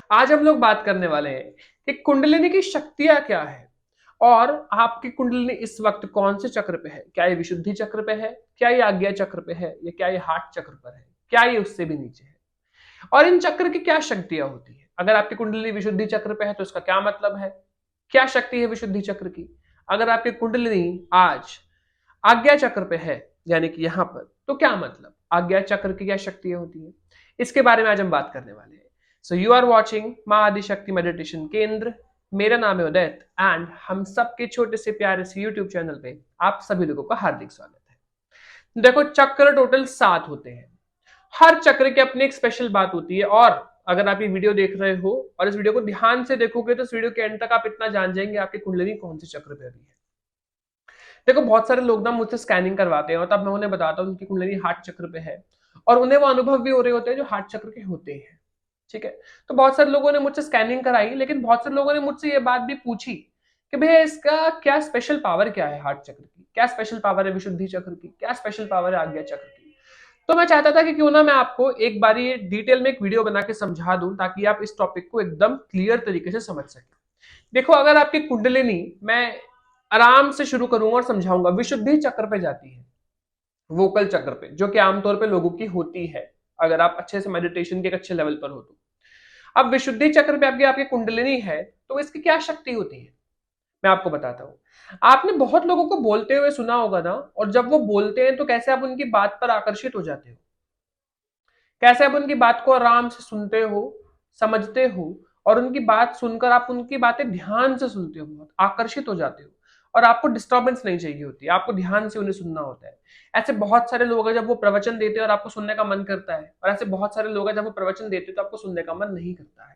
आज हम लोग बात करने वाले हैं कि कुंडलिनी की शक्तियां क्या है और आपकी कुंडलिनी इस वक्त कौन से चक्र पे है। क्या ये विशुद्धि चक्र पे है, क्या ये आज्ञा चक्र पे है, या क्या ये हार्ट चक्र पर है, क्या ये उससे भी नीचे है, और इन चक्र की क्या शक्तियां होती है। अगर आपकी कुंडलिनी विशुद्धि चक्र पे है तो इसका क्या मतलब है, क्या शक्ति है विशुद्धि चक्र की। अगर आपकी कुंडलिनी आज आज्ञा चक्र पे है यानी कि यहां पर, तो क्या मतलब आज्ञा चक्र की क्या शक्तियां होती है, इसके बारे में आज हम बात करने वाले हैं। सो यू आर वॉचिंग माँ आदिशक्ति मेडिटेशन केंद्र। मेरा नाम है उदैत एंड हम सबके छोटे से प्यारे से यूट्यूब चैनल पे आप सभी लोगों का हार्दिक स्वागत है। देखो, चक्र टोटल 7 होते हैं। हर चक्र की अपनी एक स्पेशल बात होती है, और अगर आप ये वीडियो देख रहे हो और इस वीडियो को ध्यान से देखोगे तो इस वीडियो के एंड तक आप इतना जान जाएंगे आपकी कुंडलिनी कौन से चक्र पे अभी है। देखो, बहुत सारे लोग ना मुझसे स्कैनिंग करवाते हैं और तब मैं उन्हें बताता हूँ उनकी कुंडलिनी हार्ट चक्र पे है, और उन्हें वो अनुभव भी हो रहे होते हैं जो हार्ट चक्र के होते हैं। ठीक है, तो बहुत सारे लोगों ने मुझसे स्कैनिंग कराई, लेकिन बहुत सारे लोगों ने मुझसे ये बात भी पूछी कि भैया इसका क्या स्पेशल पावर, क्या है हार्ट चक्र की, क्या स्पेशल पावर है विशुद्धि चक्र की, क्या स्पेशल पावर है आज्ञा चक्र की। तो मैं चाहता था कि क्यों ना मैं आपको एक बार ये डिटेल में एक वीडियो बना के समझा दूं, ताकि आप इस टॉपिक को एकदम क्लियर तरीके से समझ सकें। देखो, अगर आपकी कुंडलिनी, मैं आराम से शुरू करूंगा और समझाऊंगा, विशुद्धि चक्र पे जाती है, वोकल चक्र पे, जो कि आमतौर पे लोगों की होती है अगर आप अच्छे से मेडिटेशन के एक अच्छे लेवल पर हो तो। अब विशुद्धि चक्र पे आपकी आपकी कुंडलिनी है, तो इसकी क्या शक्ति होती है मैं आपको बताता हूं। आपने बहुत लोगों को बोलते हुए सुना होगा ना, और जब वो बोलते हैं तो कैसे आप उनकी बात पर आकर्षित हो जाते हो, कैसे आप उनकी बात को आराम से सुनते हो, समझते हो, और उनकी बात सुनकर आप उनकी बातें ध्यान से सुनते हो, बहुत आकर्षित हो जाते हो, और आपको डिस्टर्बेंस नहीं चाहिए होती, आपको ध्यान से उन्हें सुनना होता है। ऐसे बहुत सारे लोग हैं जब वो प्रवचन देते हैं और आपको सुनने का मन करता है, और ऐसे बहुत सारे लोग हैं जब वो प्रवचन देते हैं तो आपको सुनने का मन नहीं करता है।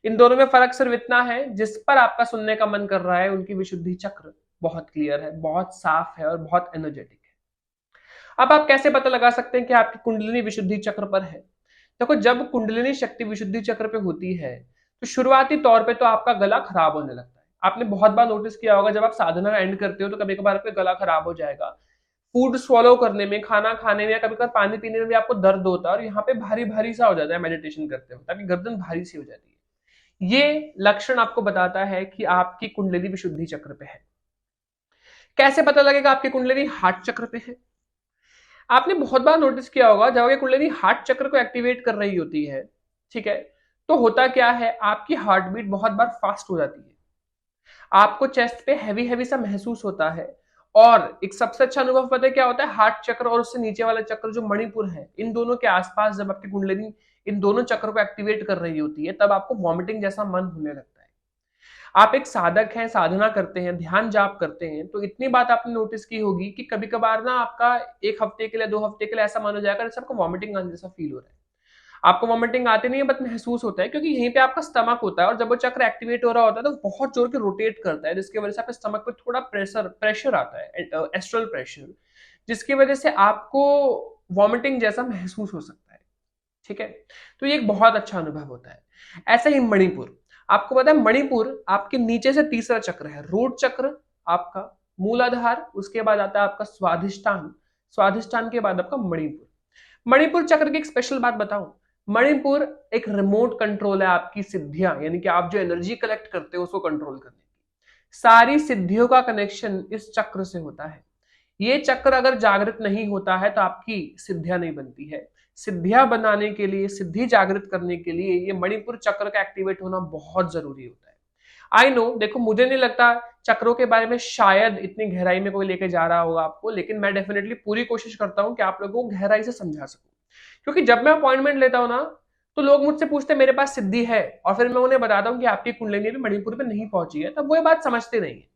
इन दोनों में फर्क सिर्फ इतना है, जिस पर आपका सुनने का मन कर रहा है उनकी विशुद्धि चक्र बहुत क्लियर है, बहुत साफ है और बहुत एनर्जेटिक है। अब आप कैसे पता लगा सकते हैं कि आपकी कुंडलिनी विशुद्धि चक्र पर है। देखो, जब कुंडलिनी शक्ति विशुद्धि चक्र पे होती है तो शुरुआती तौर पे तो आपका गला खराब होने लगता है। आपने बहुत बार नोटिस किया होगा, जब आप साधना एंड करते हो तो कभी कभार आपका गला खराब हो जाएगा। फूड स्वॉलो करने में, खाना खाने में, या कभी कभार पानी पीने में भी आपको दर्द होता है, और यहाँ पे भारी भारी सा हो जाता है मेडिटेशन करते हो, ताकि गर्दन भारी सी हो जाती है। ये लक्षण आपको बताता है कि आपकी कुंडलिनी विशुद्धि चक्र पे है। कैसे पता लगेगा आपकी कुंडलिनी हार्ट चक्र पे है। आपने बहुत बार नोटिस किया होगा, जब आपकी कुंडलिनी हार्ट चक्र को एक्टिवेट कर रही होती है, ठीक है, तो होता क्या है, आपकी हार्ट बीट बहुत बार फास्ट हो जाती है, आपको चेस्ट पे हैवी हैवी सा महसूस होता है। और एक सबसे अच्छा अनुभव पता है क्या होता है, हार्ट चक्र और उससे नीचे वाला चक्र जो मणिपुर है, इन दोनों के आसपास जब आपकी कुंडलिनी इन दोनों चक्र को एक्टिवेट कर रही होती है, तब आपको वॉमिटिंग जैसा मन होने लगता है। आप एक साधक हैं, साधना करते हैं, ध्यान जाप करते हैं, तो इतनी बात आपने नोटिस की होगी कि कभी कभार ना आपका 1 हफ्ते के लिए, 2 हफ्ते के लिए ऐसा मन हो जाएगा जैसे आपको वॉमिटिंग आने जैसा फील हो रहा है। आपको वॉमिटिंग आती नहीं है, बट महसूस होता है, क्योंकि यहीं पे आपका स्टमक होता है, और जब वो चक्र एक्टिवेट हो रहा होता है तो बहुत जोर के रोटेट करता है, जिसकी वजह से आपके स्टमक पे थोड़ा प्रेशर प्रेशर आता है, एस्ट्रल प्रेशर, जिसकी वजह से आपको वॉमिटिंग जैसा महसूस हो सकता है। ठीक है, तो ये एक बहुत अच्छा अनुभव होता है। ऐसे ही मणिपुर, आपको पता है मणिपुर आपके नीचे से तीसरा चक्र है। रूट चक्र आपका, मूलाधार, उसके बाद आता है आपका स्वाधिष्ठान, स्वाधिष्ठान के बाद आपका मणिपुर। मणिपुर चक्र की एक स्पेशल बात बताऊं, मणिपुर एक रिमोट कंट्रोल है आपकी सिद्धियां, यानी कि आप जो एनर्जी कलेक्ट करते हो उसको कंट्रोल करने की। सारी सिद्धियों का कनेक्शन इस चक्र से होता है। ये चक्र अगर जागृत नहीं होता है तो आपकी सिद्धियां नहीं बनती है। सिद्धियां बनाने के लिए, सिद्धि जागृत करने के लिए ये मणिपुर चक्र का एक्टिवेट होना बहुत जरूरी होता है। आई नो, देखो मुझे नहीं लगता चक्रों के बारे में शायद इतनी गहराई में कोई लेके जा रहा होगा आपको, लेकिन मैं डेफिनेटली पूरी कोशिश करता हूं कि आप लोगों को गहराई से समझा सकूं। क्योंकि जब मैं अपॉइंटमेंट लेता हूं ना, तो लोग मुझसे पूछते हैं मेरे पास सिद्धि है, और फिर मैं उन्हें बताता हूं कि आपकी कुंडलिनी भी मणिपुर में नहीं पहुंची है, तब वो ये बात समझते नहीं है।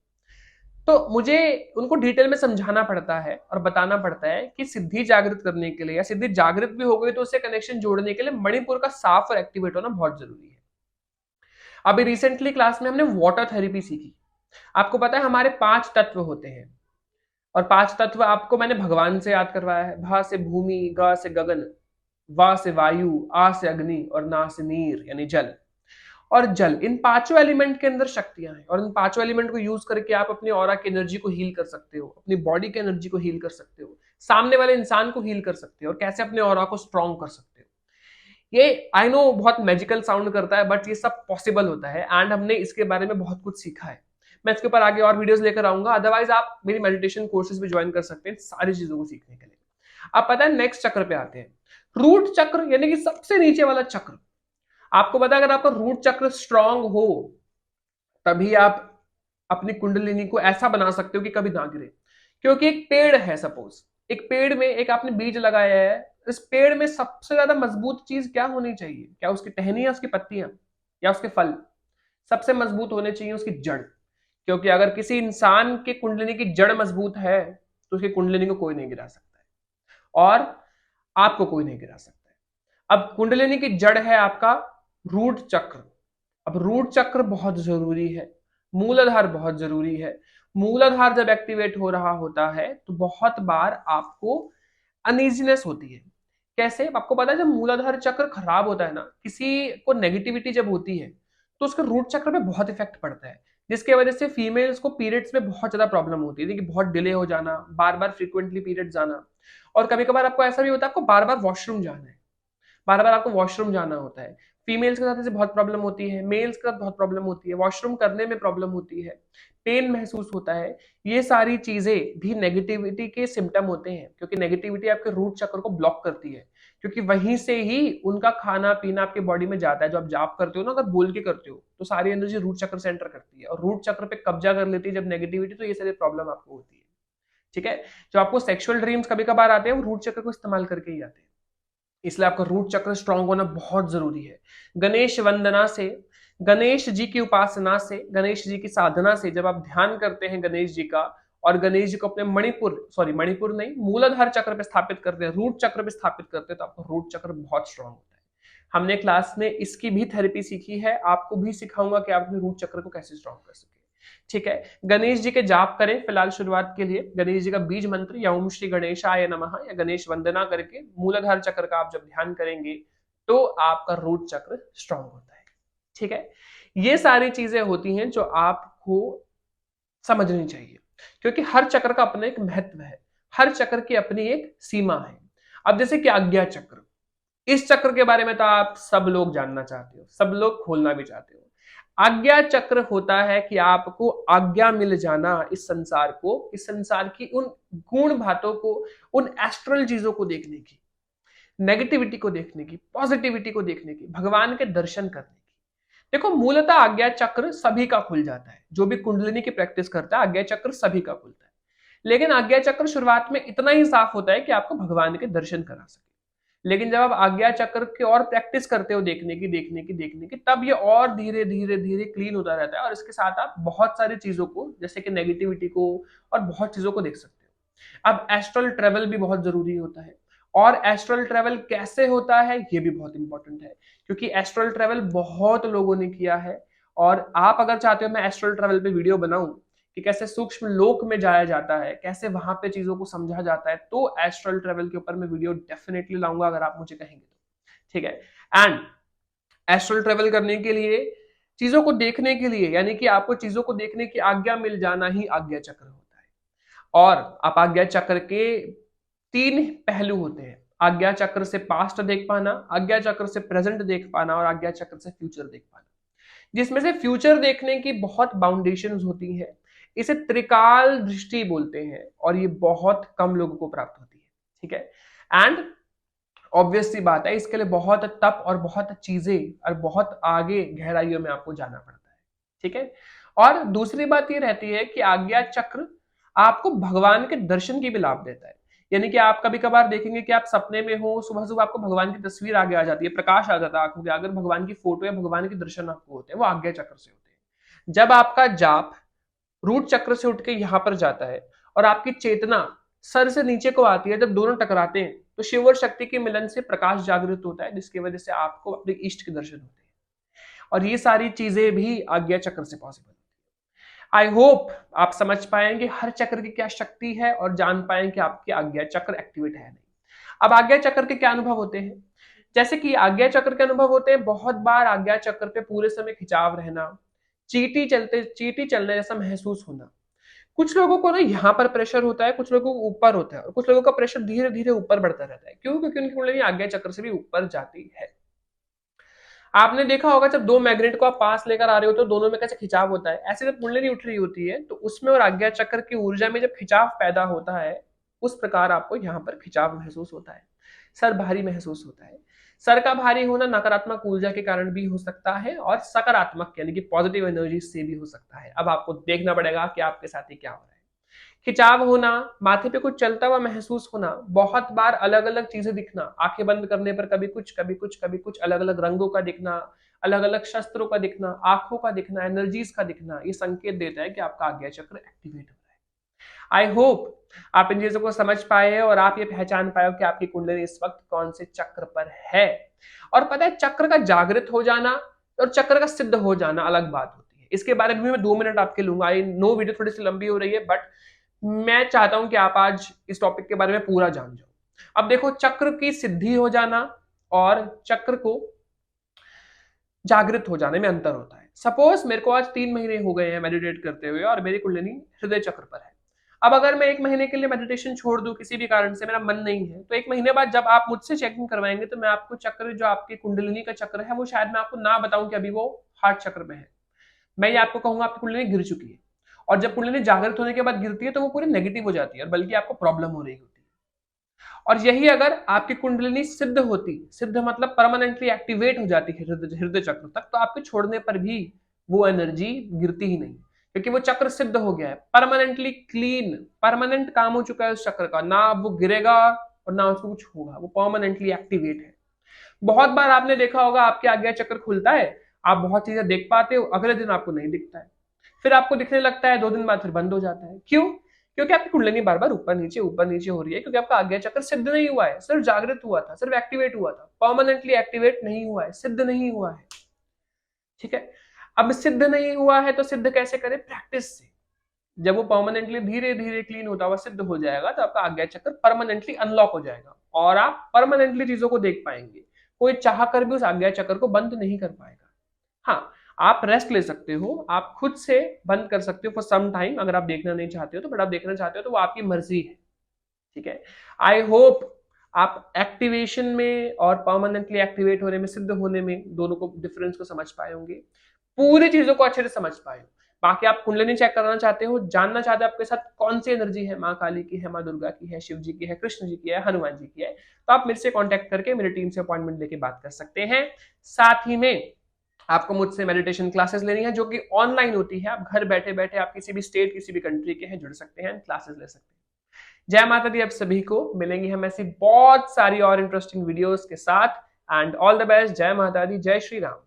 तो मुझे उनको डिटेल में समझाना पड़ता है और बताना पड़ता है कि सिद्धि जागृत करने के लिए, या सिद्धि जागृत भी हो गई तो उससे कनेक्शन जोड़ने के लिए मणिपुर का साफ और एक्टिवेट होना बहुत जरूरी है। अभी रिसेंटली क्लास में हमने वाटर थेरेपी सीखी। आपको पता है हमारे 5 तत्व होते हैं, और 5 तत्व आपको मैंने भगवान से याद करवाया है। भा से भूमि, ग से गगन, वा से वायु, आ से अग्नि, और ना से नीर यानी जल। और जल, इन पांचों एलिमेंट के अंदर शक्तियां हैं, और इन पांचों एलिमेंट को यूज करके आप अपनी ऑरा की एनर्जी को हील कर सकते हो, अपनी बॉडी की एनर्जी को हील कर सकते हो, सामने वाले इंसान को हील कर सकते हो, और कैसे अपने ऑरा को स्ट्रॉन्ग कर सकते हो। ये आई नो बहुत मैजिकल साउंड करता है, बट ये सब पॉसिबल होता है एंड हमने इसके बारे में बहुत कुछ सीखा है। मैं इसके ऊपर आगे और वीडियोस लेकर आऊंगा, अदरवाइज आप मेरी मेडिटेशन कोर्सेज भी ज्वाइन कर सकते हैं सारी चीजों को सीखने के लिए। अब पता है नेक्स्ट चक्र पे आते हैं, रूट चक्र, यानी कि सबसे नीचे वाला चक्र। आपको पता है अगर आपका रूट चक्र स्ट्रांग हो तभी आप अपनी कुंडलिनी को ऐसा बना सकते हो कि कभी ना गिरे। क्योंकि एक पेड़ है, सपोज एक पेड़ में एक आपने बीज लगाया है, इस पेड़ में सबसे ज्यादा मजबूत चीज क्या होनी चाहिए? क्या उसकी टहनी या उसकी पत्तियां या उसके फल? सबसे मजबूत होने चाहिए उसकी जड़। क्योंकि अगर किसी इंसान की कुंडलिनी की जड़ मजबूत है तो उसकी कुंडलिनी को कोई नहीं गिरा सकता है और आपको कोई नहीं गिरा सकता है। अब कुंडलिनी की जड़ है आपका रूट चक्र। अब रूट चक्र बहुत जरूरी है, मूलाधार बहुत जरूरी है। मूलाधार जब एक्टिवेट हो रहा होता है तो बहुत बार आपको अनइजीनेस होती है। कैसे? आपको पता है जब मूलाधार चक्र खराब होता है ना, किसी को नेगेटिविटी जब होती है तो उसके रूट चक्र पे बहुत इफेक्ट पड़ता है, जिसके वजह से फीमेल्स को पीरियड्स में बहुत ज्यादा प्रॉब्लम होती है, देखिए बहुत डिले हो जाना, बार बार फ्रीक्वेंटली पीरियड जाना, और कभी कभार आपको ऐसा भी होता है आपको बार बार वॉशरूम जाना है, बार बार आपको वॉशरूम जाना होता है। फीमेल्स के साथ ऐसे बहुत प्रॉब्लम होती है, मेल्स के साथ बहुत प्रॉब्लम होती है, वॉशरूम करने में प्रॉब्लम होती है, पेन महसूस होता है। ये सारी चीजें भी नेगेटिविटी के सिम्टम होते हैं, क्योंकि नेगेटिविटी आपके रूट चक्र को ब्लॉक करती है, क्योंकि वहीं से ही उनका खाना पीना आपके बॉडी में जाता है। जो आप जाप करते हो ना, अगर बोल के करते हो तो सारी एनर्जी रूट चक्र से एंटर करती है और रूट चक्र पे कब्जा कर लेती है जब नेगेटिविटी, तो ये सारी प्रॉब्लम आपको होती है। ठीक है? जो आपको सेक्सुअल ड्रीम्स कभी कभार आते हैं वो रूट चक्र को इस्तेमाल करके ही आते हैं, इसलिए आपका रूट चक्र स्ट्रांग होना बहुत जरूरी है। गणेश वंदना से, गणेश जी की उपासना से, गणेश जी की साधना से, जब आप ध्यान करते हैं गणेश जी का और गणेश जी को अपने मणिपुर नहीं, मूलाधार चक्र पे स्थापित करते हैं, रूट चक्र पे स्थापित करते हैं, तो आपका रूट चक्र बहुत स्ट्रांग होता है। हमने क्लास में इसकी भी थेरेपी सीखी है, आपको भी सिखाऊंगा कि आप अपने रूट चक्र को कैसे स्ट्रांग कर सके। ठीक है? गणेश जी के जाप करें फिलहाल शुरुआत के लिए, गणेश जी का बीज मंत्र या ओम श्री गणेशाय नमः या गणेश वंदना करके मूलाधार चक्र का आप जब ध्यान करेंगे तो आपका रूट चक्र स्ट्रांग होता है। ठीक है? ये सारी चीजें होती हैं जो आपको समझनी चाहिए, क्योंकि हर चक्र का अपना एक महत्व है, हर चक्र की अपनी एक सीमा है। अब जैसे कि आज्ञा चक्र, इस चक्र के बारे में तो आप सब लोग जानना चाहते हो, सब लोग खोलना भी चाहते हो। आज्ञा चक्र होता है कि आपको आज्ञा मिल जाना इस संसार को, इस संसार की उन गुण बातों को, उन एस्ट्रल चीजों को देखने की, नेगेटिविटी को देखने की, पॉजिटिविटी को देखने की, भगवान के दर्शन करने की। देखो मूलतः आज्ञा चक्र सभी का खुल जाता है, जो भी कुंडलिनी की प्रैक्टिस करता है आज्ञा चक्र सभी का खुलता है। लेकिन आज्ञा चक्र शुरुआत में इतना ही साफ होता है कि आपको भगवान के दर्शन करा सके। लेकिन जब आप आज्ञा चक्र की और प्रैक्टिस करते हो देखने की, तब ये और धीरे धीरे धीरे क्लीन होता रहता है और इसके साथ आप बहुत सारी चीजों को, जैसे कि नेगेटिविटी को और बहुत चीजों को देख सकते हो। अब एस्ट्रल ट्रेवल भी बहुत जरूरी होता है, और एस्ट्रल ट्रेवल कैसे होता है ये भी बहुत इंपॉर्टेंट है, क्योंकि एस्ट्रल ट्रेवल बहुत लोगों ने किया है। और आप अगर चाहते हो मैं एस्ट्रल ट्रेवल पे वीडियो बनाऊं कि कैसे सूक्ष्म लोक में जाया जाता है, कैसे वहां पे चीजों को समझा जाता है, तो एस्ट्रल ट्रेवल के ऊपर मैं वीडियो डेफिनेटली लाऊंगा अगर आप मुझे कहेंगे तो। ठीक है? एंड एस्ट्रल ट्रेवल करने के लिए, चीजों को देखने के लिए, यानी कि आपको चीजों को देखने की आज्ञा मिल जाना ही आज्ञा चक्र होता है। और आप आज्ञा चक्र के 3 पहलू होते हैं, आज्ञा चक्र से पास्ट देख पाना, आज्ञा चक्र से प्रेजेंट देख पाना और आज्ञा चक्र से फ्यूचर देख पाना, जिसमें से फ्यूचर देखने की बहुत बाउंडेशंस होती है। इसे त्रिकाल दृष्टि बोलते हैं और ये बहुत कम लोगों को प्राप्त होती है। ठीक है? एंड ऑब्वियस सी बात है, इसके लिए बहुत तप और बहुत चीजें और बहुत आगे गहराइयों में आपको जाना पड़ता है। ठीक है? और दूसरी बात ये रहती है कि आज्ञा चक्र आपको भगवान के दर्शन की भी लाभ देता है। यानी कि आप कभी कभार देखेंगे कि आप सपने में हो, सुबह सुबह आपको भगवान की तस्वीर आगे आ जाती है, प्रकाश आ जाता है आंखों के आगे, भगवान की फोटो या भगवान के दर्शन आपको होते हैं, वो आज्ञा चक्र से होते हैं। जब आपका जाप रूट चक्र से उठ के यहां पर जाता है और आपकी चेतना सर से नीचे को आती है, जब दोनों टकराते हैं तो शिव और शक्ति के मिलन से प्रकाश जागृत होता है, जिसकी वजह से आपको अपने इष्ट के दर्शन होते हैं। और ये सारी चीजें भी आज्ञा चक्र से पॉसिबल होती है। आई होप आप समझ पाएंगे हर चक्र की क्या शक्ति है और जान पाएंगे कि आपकी आज्ञा चक्र एक्टिवेट है नहीं। अब आज्ञा चक्र के क्या अनुभव होते हैं? जैसे कि आज्ञा चक्र के अनुभव होते हैं, बहुत बार आज्ञा चक्र पे पूरे समय खिंचाव रहना, चीटी चलने जैसा महसूस होना। कुछ लोगों को ना यहाँ पर प्रेशर होता है, कुछ लोगों को ऊपर होता है, और कुछ लोगों का प्रेशर धीरे धीरे ऊपर बढ़ता रहता है। क्यों? क्योंकि उनकी कुंडलिनी आज्ञा चक्र से भी ऊपर जाती है। आपने देखा होगा जब दो मैग्नेट को आप पास लेकर आ रहे हो तो दोनों में कैसे खिंचाव होता है, ऐसे जब कुंडलिनी उठ रही होती है तो उसमें और आज्ञा चक्र की ऊर्जा में जब खिंचाव पैदा होता है, उस प्रकार आपको यहाँ पर खिंचाव महसूस होता है, सर भारी महसूस होता है। सर का भारी होना नकारात्मक ऊर्जा के कारण भी हो सकता है और सकारात्मक यानी कि पॉजिटिव एनर्जी से भी हो सकता है। अब आपको देखना पड़ेगा कि आपके साथ ही क्या हो रहा है। खिंचाव होना, माथे पे कुछ चलता हुआ महसूस होना, बहुत बार अलग अलग चीजें दिखना, आंखें बंद करने पर कभी कुछ कभी कुछ कभी कुछ, अलग अलग रंगों का दिखना, अलग अलग शस्त्रों का दिखना, आंखों का दिखना, एनर्जीज का दिखना, ये संकेत देता है कि आपका आज्ञा चक्र एक्टिवेट हो रहा है। आई होप आप इन चीजों को समझ पाए और आप ये पहचान पाए कि आपकी कुंडली इस वक्त कौन से चक्र पर है। और पता है, चक्र का जागृत हो जाना और चक्र का सिद्ध हो जाना अलग बात होती है। इसके बारे में मैं 2 मिनट आपके लूंगा। आई नो वीडियो थोड़ी सी लंबी हो रही है, बट मैं चाहता हूं कि आप आज इस टॉपिक के बारे में पूरा जान जाओ। अब देखो, चक्र की सिद्धि हो जाना और चक्र को जागृत हो जाने में अंतर होता है। सपोज मेरे को आज 3 महीने हो गए हैं मेडिटेट करते हुए और मेरी कुंडलिनी हृदय चक्र पर है। अब अगर मैं 1 महीने के लिए मेडिटेशन छोड़ दूं, किसी भी कारण से मेरा मन नहीं है, तो 1 महीने बाद जब आप मुझसे चेकिंग करवाएंगे तो मैं आपको चक्र, जो आपकी कुंडलिनी का चक्र है, वो शायद मैं आपको ना बताऊं कि अभी वो हार्ट चक्र में है। मैं ये आपको कहूंगा आपकी कुंडलिनी गिर चुकी है। और जब कुंडलिनी जागृत होने के बाद गिरती है तो वो पूरी नेगेटिव हो जाती है और बल्कि आपको प्रॉब्लम हो रही होती है। और यही अगर आपकी कुंडलिनी सिद्ध होती, सिद्ध मतलब परमानेंटली एक्टिवेट हो जाती है हृदय चक्र तक, तो आपके छोड़ने पर भी वो एनर्जी गिरती ही नहीं, क्योंकि वो चक्र सिद्ध हो गया है, परमानेंटली क्लीन, परमानेंट काम हो चुका है उस चक्र का, ना वो गिरेगा और ना उसको कुछ होगा, वो परमानेंटली एक्टिवेट है। बहुत बार आपने देखा होगा आपके आज्ञा चक्र खुलता है, आप बहुत चीजें देख पाते हो, अगले दिन आपको नहीं दिखता है, फिर आपको दिखने लगता है, 2 दिन बाद फिर बंद हो जाता है। क्यों? क्योंकि आपकी कुंडलिनी बार बार ऊपर नीचे हो रही है, क्योंकि आपका आज्ञा चक्र सिद्ध नहीं हुआ है, सिर्फ जागृत हुआ था, सिर्फ एक्टिवेट हुआ था, परमानेंटली एक्टिवेट नहीं हुआ है, सिद्ध नहीं हुआ है। ठीक है, अब सिद्ध नहीं हुआ है तो सिद्ध कैसे करें? प्रैक्टिस से। जब वो परमानेंटली धीरे धीरे क्लीन होता हुआ सिद्ध हो जाएगा तो आपका आज्ञा चक्र परमानेंटली अनलॉक हो जाएगा और आप परमानेंटली चीजों को देख पाएंगे। कोई चाह कर भी उस आज्ञा चक्र को बंद नहीं कर पाएगा। हाँ, आप रेस्ट ले सकते हो, आप खुद से बंद कर सकते हो फॉर सम टाइम, अगर आप देखना नहीं चाहते हो तो, बट आप देखना चाहते हो तो वो आपकी मर्जी है। ठीक है, आई होप आप एक्टिवेशन में और परमानेंटली एक्टिवेट होने में, सिद्ध होने में, दोनों को डिफरेंस को समझ पाए होंगे, पूरी चीजों को अच्छे से समझ पाए हो। बाकी आप कुंडलिनी चेक करना चाहते हो, जानना चाहते हो आपके साथ कौन सी एनर्जी है, माँ काली की है, माँ दुर्गा की है, शिव जी की है, कृष्ण जी की है, हनुमान जी की है, तो आप मेरे से कांटेक्ट करके मेरी टीम से अपॉइंटमेंट लेके बात कर सकते हैं। साथ ही में आपको मुझसे मेडिटेशन क्लासेस लेनी है जो कि ऑनलाइन होती है, आप घर बैठे बैठे, आप किसी भी स्टेट, किसी भी कंट्री के हैं, जुड़ सकते हैं, क्लासेस ले सकते हैं। जय माता दी। आप सभी को मिलेंगे हम ऐसी बहुत सारी और इंटरेस्टिंग वीडियोस के साथ, एंड ऑल द बेस्ट। जय माता दी, जय श्री राम।